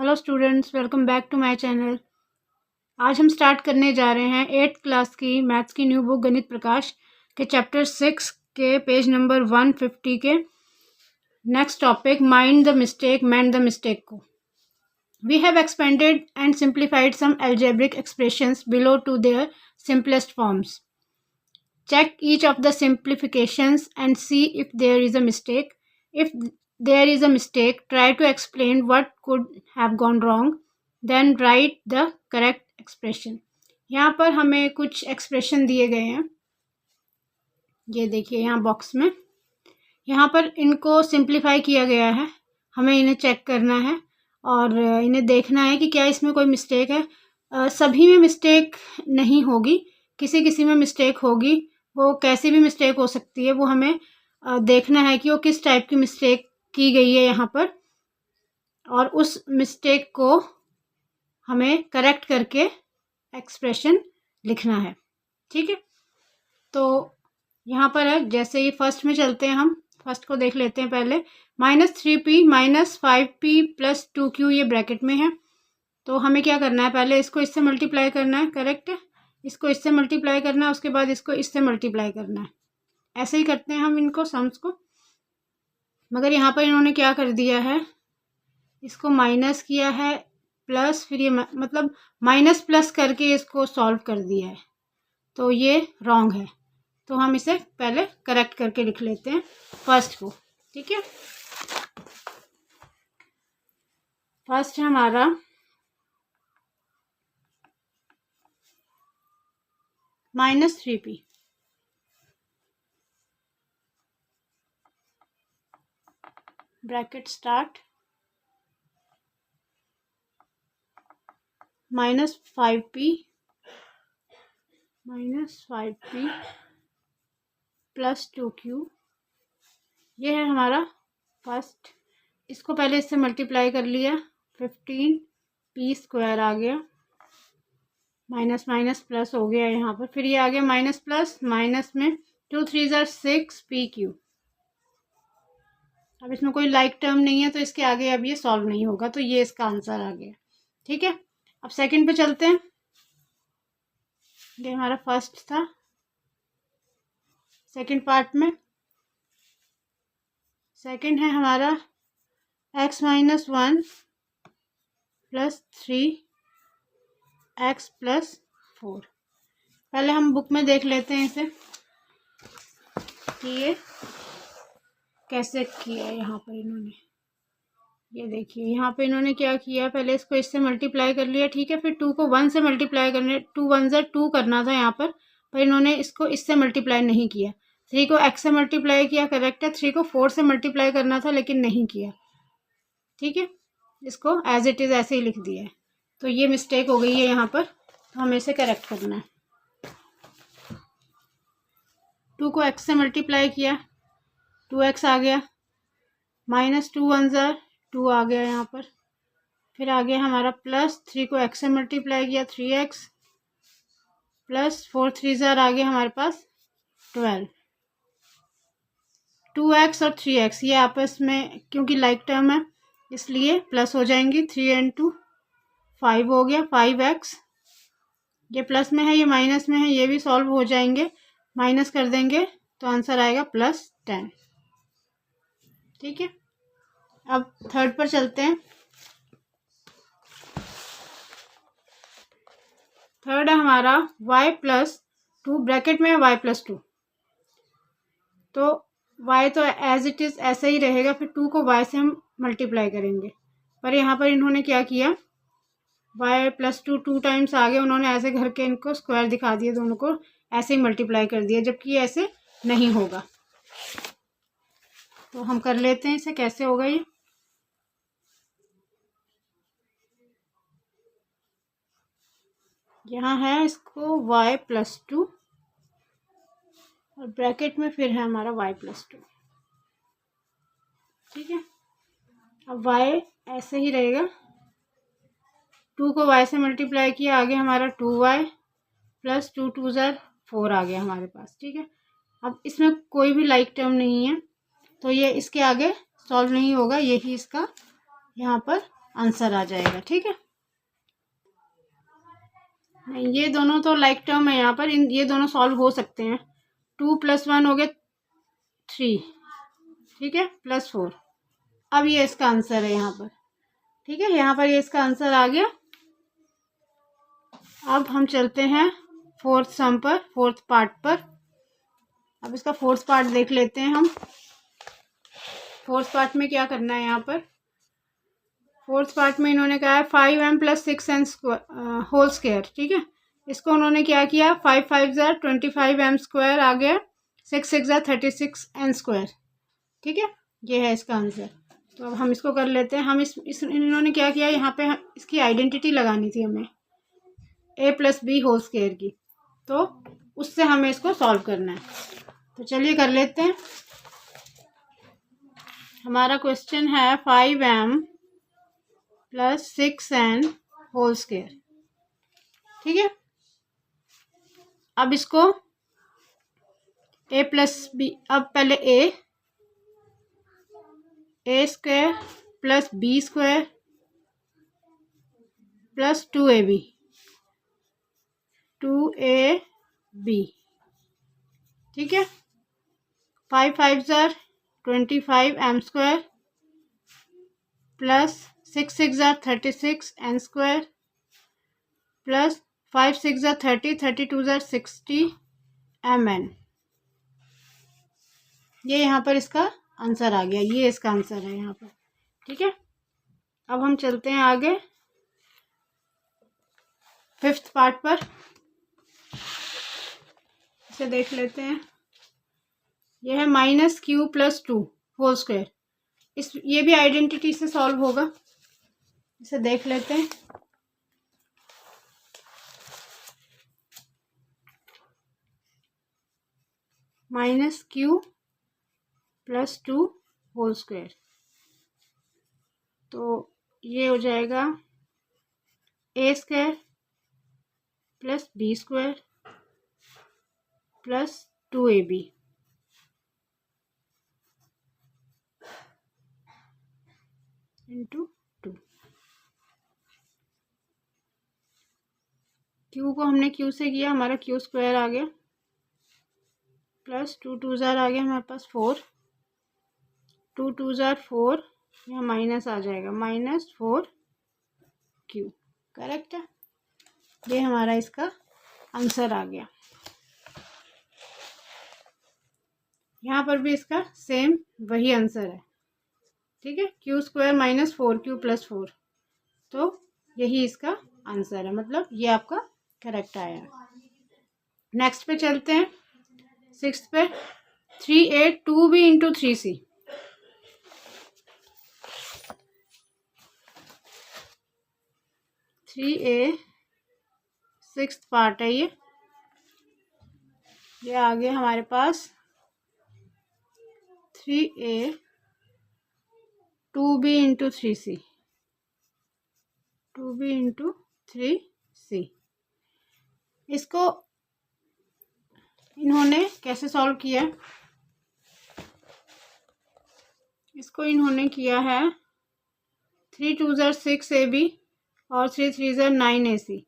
Hello students, welcome back to my channel. आज हम start करने जा रहे हैं 8th क्लास की मैथ्स की न्यू बुक गणित प्रकाश के चैप्टर 6 के पेज नंबर 150 के next topic mind the mistake mind the mistake को। We have expanded and simplified some algebraic expressions below to their simplest forms. Check each of the simplifications and see if there is a mistake. If there is a mistake, try to explain what could have gone wrong. Then write the correct expression. यहाँ पर हमें कुछ expression दिए गए हैं, ये देखिए यहाँ बॉक्स में। यहाँ पर इनको सिंप्लीफाई किया गया है, हमें इन्हें चेक करना है और इन्हें देखना है कि क्या इसमें कोई मिस्टेक है। सभी में मिस्टेक नहीं होगी, किसी किसी में मिस्टेक होगी। वो कैसी भी मिस्टेक हो सकती है, वो हमें देखना है कि वो किस टाइप की मिस्टेक की गई है यहाँ पर, और उस मिस्टेक को हमें करेक्ट करके एक्सप्रेशन लिखना है। ठीक है, तो यहाँ पर है, जैसे ये फर्स्ट में चलते हैं, हम फर्स्ट को देख लेते हैं पहले। -3p - 5p + 2q ये ब्रैकेट में है, तो हमें क्या करना है, पहले इसको इससे मल्टीप्लाई करना है। करेक्ट है, इसको इससे मल्टीप्लाई करना है, उसके बाद इसको इससे मल्टीप्लाई करना है। ऐसे ही करते हैं हम इनको सम्स को, मगर यहाँ पर इन्होंने क्या कर दिया है, इसको माइनस किया है प्लस, फिर ये मतलब माइनस प्लस करके इसको सॉल्व कर दिया है, तो ये रॉन्ग है। तो हम इसे पहले करेक्ट करके लिख लेते हैं फर्स्ट को। ठीक है, फर्स्ट है हमारा -3p bracket start -5p + 2q, ये है हमारा फर्स्ट। इसको पहले इससे मल्टीप्लाई कर लिया, 15p² आ गया, माइनस माइनस प्लस हो गया यहाँ पर, फिर ये आ गया माइनस प्लस, माइनस में 2 3 6pq। अब इसमें कोई लाइक टर्म नहीं है, तो इसके आगे अब ये सॉल्व नहीं होगा, तो ये इसका आंसर आ गया। ठीक है, अब सेकंड पे चलते हैं। ये हमारा फर्स्ट था, सेकंड पार्ट में सेकंड है हमारा x - 1 + 3x + 4। पहले हम बुक में देख लेते हैं इसे कि ये कैसे किया है। यहाँ पर इन्होंने, ये देखिए यहाँ पे इन्होंने क्या किया, पहले इसको इससे मल्टीप्लाई कर लिया। ठीक है, फिर 2 को 1 से मल्टीप्लाई करने, 2 1 2 करना था यहाँ पर इन्होंने इसको इससे मल्टीप्लाई नहीं किया। 3 को x से मल्टीप्लाई किया, करेक्ट है। 3 को 4 से मल्टीप्लाई करना था, लेकिन नहीं किया। ठीक है, इसको एज इट इज़ ऐसे ही लिख दिया है, तो ये मिस्टेक हो गई है यहाँ पर, तो हमें इसे करेक्ट करना है। 2 को x से मल्टीप्लाई किया, 2x आ गया, -2 1 2 आ गया यहाँ पर, फिर आ गया हमारा प्लस, 3 को x से मल्टीप्लाई किया, 3x + 4 3 आ गया हमारे पास 12। 2x और 3x ये आपस में क्योंकि लाइक टर्म है इसलिए प्लस हो जाएंगी। 3 × 2 5 हो गया, 5x, ये प्लस में है ये माइनस में है, ये भी सॉल्व हो जाएंगे, माइनस कर देंगे तो आंसर आएगा +10। ठीक है, अब थर्ड पर चलते हैं। थर्ड है हमारा y + 2 ब्रैकेट में है, y + 2, तो y तो एज इट इज़ ऐसे ही रहेगा, फिर 2 को y से हम मल्टीप्लाई करेंगे। पर यहाँ पर इन्होंने क्या किया, y + 2 2 टाइम्स आ गया, उन्होंने ऐसे घर के इनको स्क्वायर दिखा दिए, दोनों को ऐसे ही मल्टीप्लाई कर दिया, जबकि ये ऐसे नहीं होगा। तो हम कर लेते हैं इसे, कैसे होगा ये। यहाँ है इसको y + 2 और ब्रैकेट में फिर है हमारा y + 2। ठीक है, अब y ऐसे ही रहेगा, 2 को y से मल्टीप्लाई किया, आगे हमारा 2y + 2 2 4 आ गया हमारे पास। ठीक है, अब इसमें कोई भी लाइक टर्म नहीं है, तो ये इसके आगे सॉल्व नहीं होगा, यही इसका यहाँ पर आंसर आ जाएगा। ठीक है, नहीं ये दोनों तो लाइक टर्म है यहाँ पर, ये दोनों सॉल्व हो सकते हैं। 2 + 1 हो गया 3, ठीक है, +4। अब ये इसका आंसर है यहाँ पर। ठीक है, यहाँ पर ये इसका आंसर आ गया। अब हम चलते हैं फोर्थ सम पर, फोर्थ पार्ट पर। अब इसका फोर्थ पार्ट देख लेते हैं हम। फोर्थ पार्ट में क्या करना है यहाँ पर? फोर्थ पार्ट में इन्होंने कहा है 5m + 6n² होल स्क्वायर। ठीक है, इसको उन्होंने क्या किया, 5 × 5 = 25m² आ गया, 6 × 6 = 36n²। ठीक है, ये है इसका आंसर। तो अब हम इसको कर लेते हैं। हम इन्होंने क्या किया, यहाँ पे इसकी आइडेंटिटी लगानी थी हमें a + b होल स्क्वायर की, तो उससे हमें इसको सॉल्व करना है। तो चलिए कर लेते हैं। हमारा क्वेश्चन है 5m + 6n होल स्क्वायर। ठीक है, अब इसको a + b, अब पहले a² + b² + 2ab 2ab। ठीक है, 5 × 5 = 25m² + 6 × 6 = 36n² + 5 × 6 = 30, 32 = 60mn। ये यहाँ पर इसका आंसर आ गया, ये इसका आंसर है यहाँ पर। ठीक है, अब हम चलते हैं आगे फिफ्थ पार्ट पर, इसे देख लेते हैं। यह है -q + 2 होल स्क्वायर। ये भी आइडेंटिटी से सॉल्व होगा, इसे देख लेते हैं। -q + 2 होल स्क्वायर, तो ये हो जाएगा a² + b² + 2ab × 2। q को हमने q से किया, हमारा q² आ गया, + 2 2 आ गया हमारे पास 4, 2 2 4, यहाँ माइनस आ जाएगा, -4q। करेक्ट है, ये हमारा इसका आंसर आ गया। यहाँ पर भी इसका सेम वही आंसर है। ठीक है, q² - 4q + 4, तो यही इसका आंसर है, मतलब ये आपका करेक्ट आया। नेक्स्ट पे चलते हैं, सिक्स्थ पे। 3a 2b × 3c। 3a sixth part है ये आ गया हमारे पास 3a 2b × 3c, 2b × 3c। इसको इन्होंने कैसे सॉल्व किया? इसको इन्होंने किया है 3 2 6ab और 3 3 9ac।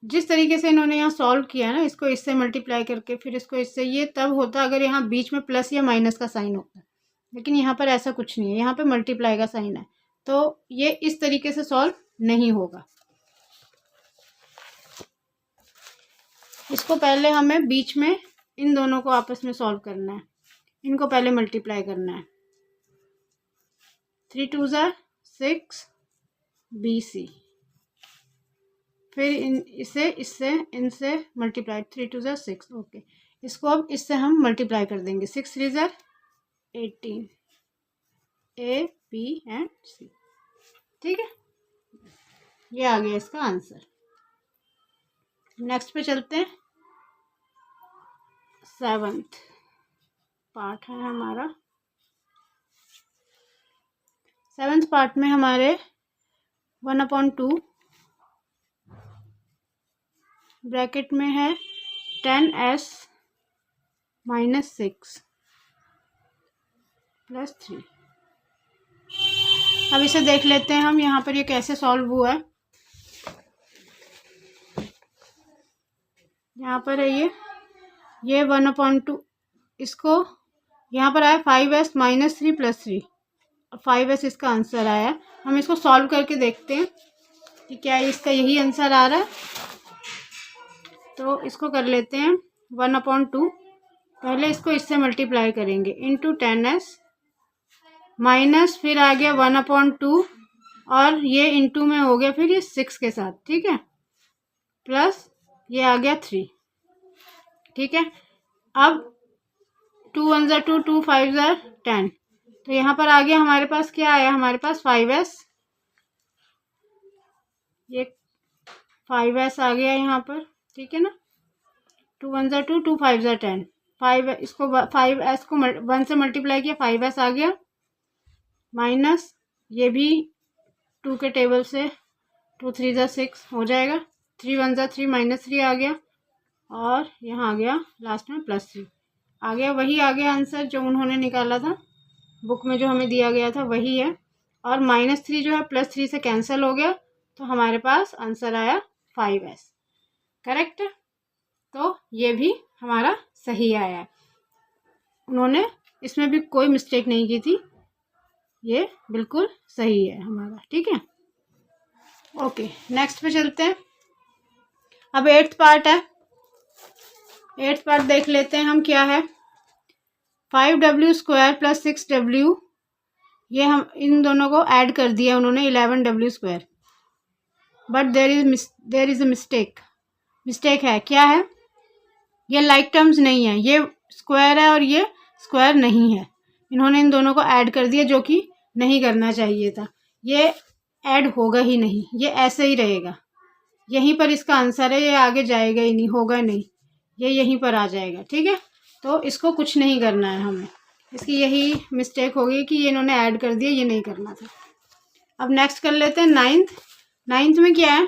जिस तरीके से इन्होंने यहाँ सॉल्व किया ना, इसको इससे मल्टीप्लाई करके फिर इसको इससे, ये तब होता अगर यहाँ बीच में प्लस या माइनस का साइन होता, लेकिन यहाँ पर ऐसा कुछ नहीं है, यहाँ पे मल्टीप्लाई का साइन है, तो ये इस तरीके से सॉल्व नहीं होगा। इसको पहले हमें बीच में इन दोनों को आपस में सॉल्व करना है, इनको पहले मल्टीप्लाई करना है। 3 2 6 bc, फिर इसे इससे इनसे मल्टीप्लाई, 3 2 6। ओके, इसको अब इससे हम मल्टीप्लाई कर देंगे, 6 3 18 a b एंड c। ठीक है, ये आ गया इसका आंसर। नेक्स्ट पे चलते हैं, सेवंथ पार्ट है हमारा। सेवंथ पार्ट में हमारे 1/2 ब्रैकेट में है 10s - 6 + 3। अब इसे देख लेते हैं हम यहाँ पर ये कैसे सॉल्व हुआ है। यहाँ पर है ये 1/2, इसको यहाँ पर आया 5s - 3 + 3, 5s इसका आंसर आया। हम इसको सॉल्व करके देखते हैं कि क्या इसका यही आंसर आ रहा है। तो इसको कर लेते हैं 1/2, पहले इसको इससे मल्टीप्लाई करेंगे इंटू 10s माइनस, फिर आ गया 1/2 और ये इंटू में हो गया फिर ये 6 के साथ, ठीक है, प्लस ये आ गया 3, ठीक है। अब 2 × 1 = 2, 2 × 5 = 10, तो यहाँ पर आ गया हमारे पास क्या आया, हमारे पास 5s, ये 5s आ गया यहाँ पर, ठीक है ना। 2 × 1 = 2, 2 × 5 = 10, 5 इसको 5s को 1 से मल्टीप्लाई किया, 5s आ गया, माइनस ये भी 2 के टेबल से 2 × 3 = 6 हो जाएगा, 3 × 1 = 3 -3 आ गया, और यहाँ आ गया लास्ट में +3 आ गया। वही आ गया आंसर जो उन्होंने निकाला था, बुक में जो हमें दिया गया था वही है, और -3 जो है +3 से कैंसिल हो गया, तो हमारे पास आंसर आया 5s, करेक्ट है। तो ये भी हमारा सही आया है, उन्होंने इसमें भी कोई मिस्टेक नहीं की थी, ये बिल्कुल सही है हमारा, ठीक है। ओके, नेक्स्ट पे चलते हैं। अब 8th पार्ट है, 8th पार्ट देख लेते हैं हम क्या है। 5w² + 6w, ये हम इन दोनों को ऐड कर दिया उन्होंने 11w², but there is a mistake है, क्या है, ये लाइक टर्म्स नहीं है, ये स्क्वायर है और ये स्क्वायर नहीं है, इन्होंने इन दोनों को ऐड कर दिया जो कि नहीं करना चाहिए था, ये ऐड होगा ही नहीं, ये ऐसे ही रहेगा, यहीं पर इसका आंसर है, ये आगे जाएगा ही नहीं, होगा नहीं, ये यहीं पर आ जाएगा, ठीक है। तो इसको कुछ नहीं करना है हमें, इसकी यही मिस्टेक होगी कि ये इन्होंने ऐड कर दिया, ये नहीं करना था। अब नेक्स्ट कर लेते हैं 9th में क्या है,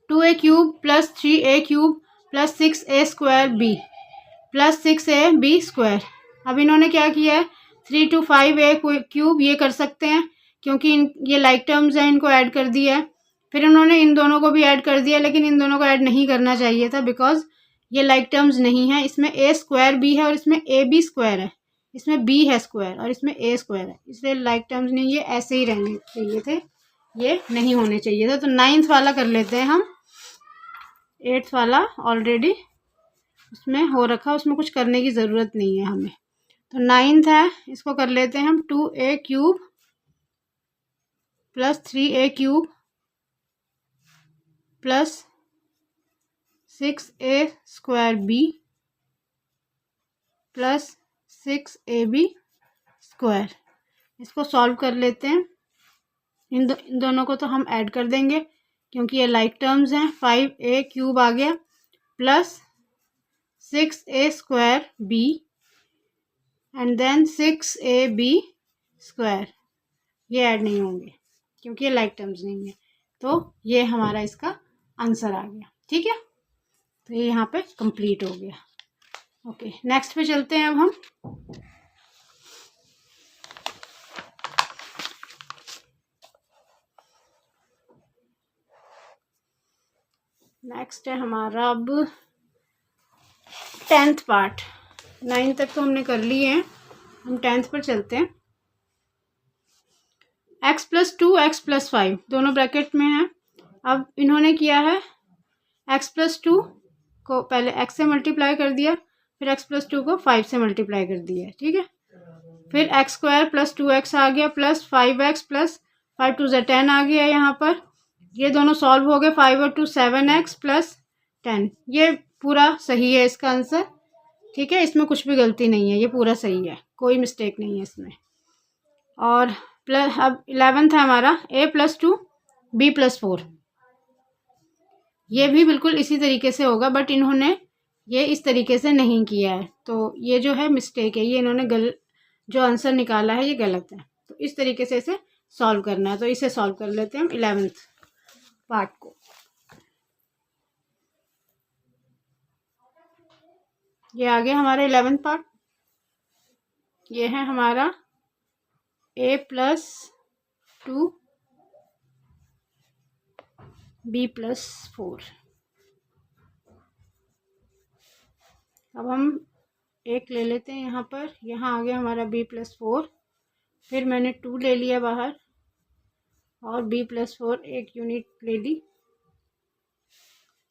2a³ + 3a³ + 6a² + 6ab²। अब इन्होंने क्या किया है, 3 to 5a³ ये कर सकते हैं क्योंकि ये लाइक टर्म्स हैं, इनको ऐड कर दिया है। फिर उन्होंने इन दोनों को भी ऐड कर दिया, लेकिन इन दोनों को ऐड नहीं करना चाहिए था, बिकॉज ये लाइक टर्म्स नहीं है, इसमें a² b है और इसमें ab² है, इसमें b है स्क्वायर और इसमें a² है, इसलिए लाइक टर्म्स नहीं, ये ऐसे ही रहने चाहिए थे, ये नहीं होने चाहिए था। तो 9th वाला कर लेते हैं हम, 8th वाला ऑलरेडी उसमें हो रखा, उसमें कुछ करने की ज़रूरत नहीं है हमें। तो 9th है, इसको कर लेते हैं हम 2a³ + 3a³ + 6a² + 6ab²। इसको सॉल्व कर लेते हैं, इन दोनों को तो हम ऐड कर देंगे क्योंकि ये लाइक टर्म्स हैं। 5a³ आ गया plus 6a² and then 6ab², ये ऐड नहीं होंगे क्योंकि ये लाइक टर्म्स नहीं है, तो ये हमारा इसका आंसर आ गया, ठीक है। तो ये यहाँ पे कंप्लीट हो गया। ओके, नेक्स्ट पे चलते हैं अब हम। नेक्स्ट है हमारा अब 10th पार्ट। 9th तक तो हमने कर लिए हैं, हम 10th पर चलते हैं। x + 2 x + 5 दोनों ब्रैकेट में है। अब इन्होंने किया है x + 2 को पहले x से मल्टीप्लाई कर दिया, फिर x + 2 को 5 से मल्टीप्लाई कर दिया, ठीक है। फिर x² + 2x आ गया प्लस 5x + 5 × 2 = 10 आ गया यहाँ पर। ये दोनों सॉल्व हो गए, 5 और 2 7x + 10, ये पूरा सही है इसका आंसर, ठीक है। इसमें कुछ भी गलती नहीं है, ये पूरा सही है, कोई मिस्टेक नहीं है इसमें। और प्लस अब 11th है हमारा a + 2 b + 4, ये भी बिल्कुल इसी तरीके से होगा, बट इन्होंने ये इस तरीके से नहीं किया है, तो ये जो है मिस्टेक है, ये इन्होंने जो आंसर निकाला है ये गलत है। तो इस तरीके से इसे सॉल्व करना है, तो इसे सॉल्व कर लेते हैं हम 11th पार्ट को। ये आ गया हमारा 11th पार्ट, ये है हमारा a + 2b+4। अब हम एक ले लेते हैं यहाँ पर, यहाँ आ गया हमारा b+4, फिर मैंने 2 ले लिया बाहर और b+4 एक यूनिट ले ली,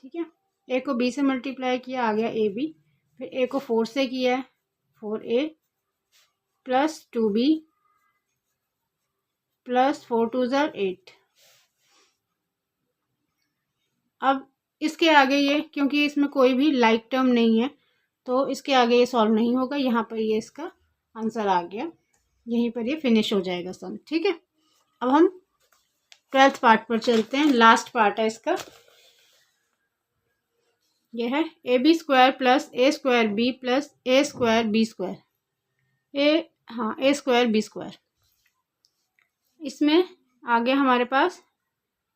ठीक है। a को b से मल्टीप्लाई किया, आ गया ab, फिर a को 4 से किया है, 4a प्लस 2b प्लस 4 2 8। अब इसके आगे ये, क्योंकि इसमें कोई भी लाइक टर्म नहीं है तो इसके आगे ये सॉल्व नहीं होगा, यहाँ पर ये इसका आंसर आ गया, यहीं पर ये फिनिश हो जाएगा सम, ठीक है। अब हम 12th पार्ट पर चलते हैं, लास्ट पार्ट है इसका। यह है ab² plus a² plus a² b², a² b²। इसमें आ गया हमारे पास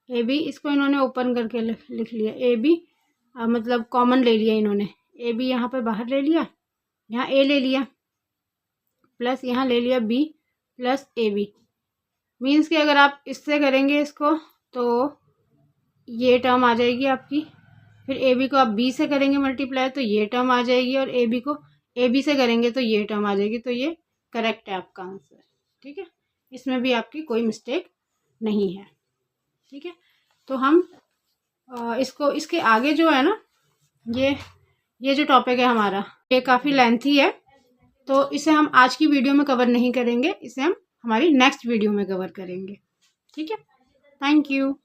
ए बी, इसको इन्होंने ओपन करके लिख लिया, ए बी मतलब कॉमन ले लिया इन्होंने, ए बी यहाँ पर बाहर ले लिया, यहाँ ए ले लिया, प्लस यहाँ ले लिया B plus A B. Means कि अगर आप इससे करेंगे इसको तो ये टर्म आ जाएगी आपकी, फिर ए बी को आप बी से करेंगे मल्टीप्लाई तो ये टर्म आ जाएगी, और ए बी को ए बी से करेंगे तो ये टर्म आ जाएगी। तो ये करेक्ट है आपका आंसर, ठीक है। इसमें भी आपकी कोई मिस्टेक नहीं है, ठीक है। तो हम इसको, इसके आगे जो है ना, ये जो टॉपिक है हमारा, ये काफ़ी लेंथी है, तो इसे हम आज की वीडियो में कवर नहीं करेंगे, इसे हम हमारी नेक्स्ट वीडियो में कवर करेंगे, ठीक है। Thank you.